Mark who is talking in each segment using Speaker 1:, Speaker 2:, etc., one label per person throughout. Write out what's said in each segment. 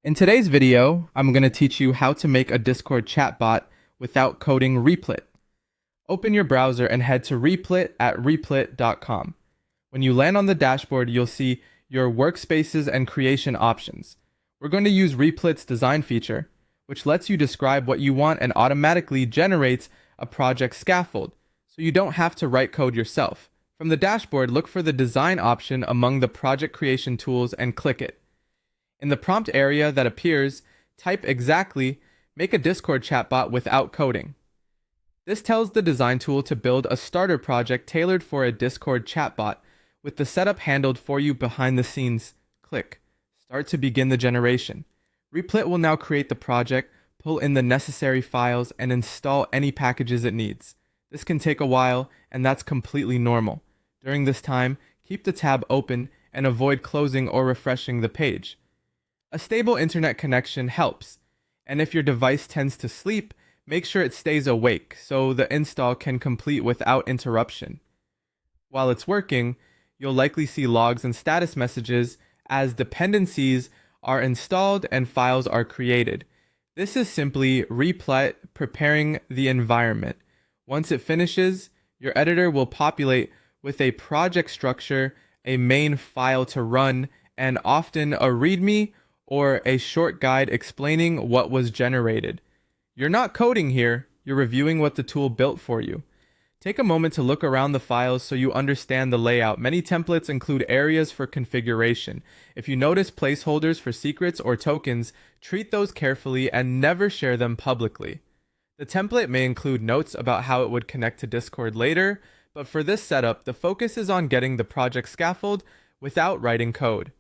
Speaker 1: In today's video, I'm going to teach you how to make a Discord chatbot without coding Replit. Open your browser and head to Replit at replit.com. When you land on the dashboard, you'll see your workspaces and creation options. We're going to use Replit's design feature, which lets you describe what you want and automatically generates a project scaffold, so you don't have to write code yourself. From the dashboard, look for the design option among the project creation tools and click it. In the prompt area that appears, type exactly, make a Discord chatbot without coding. This tells the design tool to build a starter project tailored for a Discord chatbot, with the setup handled for you behind the scenes. Click Start to begin the generation. Replit will now create the project, pull in the necessary files, and install any packages it needs. This can take a while, and that's completely normal. During this time, keep the tab open and avoid closing or refreshing the page. A stable internet connection helps, and if your device tends to sleep, make sure it stays awake so the install can complete without interruption. While it's working, you'll likely see logs and status messages as dependencies are installed and files are created. This is simply Replit preparing the environment. Once it finishes, your editor will populate with a project structure, a main file to run, and often a README or a short guide explaining what was generated. You're not coding here, you're reviewing what the tool built for you. Take a moment to look around the files so you understand the layout. Many templates include areas for configuration. If you notice placeholders for secrets or tokens, treat those carefully and never share them publicly. The template may include notes about how it would connect to Discord later, but for this setup, the focus is on getting the project scaffold without writing code.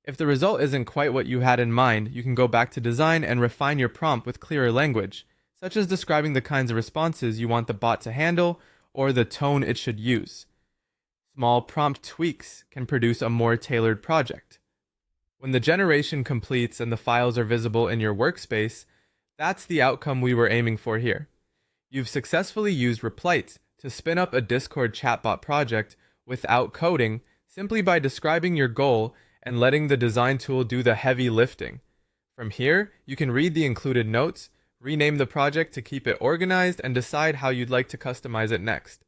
Speaker 1: If the result isn't quite what you had in mind, you can go back to design and refine your prompt with clearer language, such as describing the kinds of responses you want the bot to handle or the tone it should use. Small prompt tweaks can produce a more tailored project. When the generation completes and the files are visible in your workspace, that's the outcome we were aiming for here. You've successfully used Replit to spin up a Discord chatbot project without coding, simply by describing your goal and letting the design tool do the heavy lifting. From here, you can read the included notes, rename the project to keep it organized, and decide how you'd like to customize it next.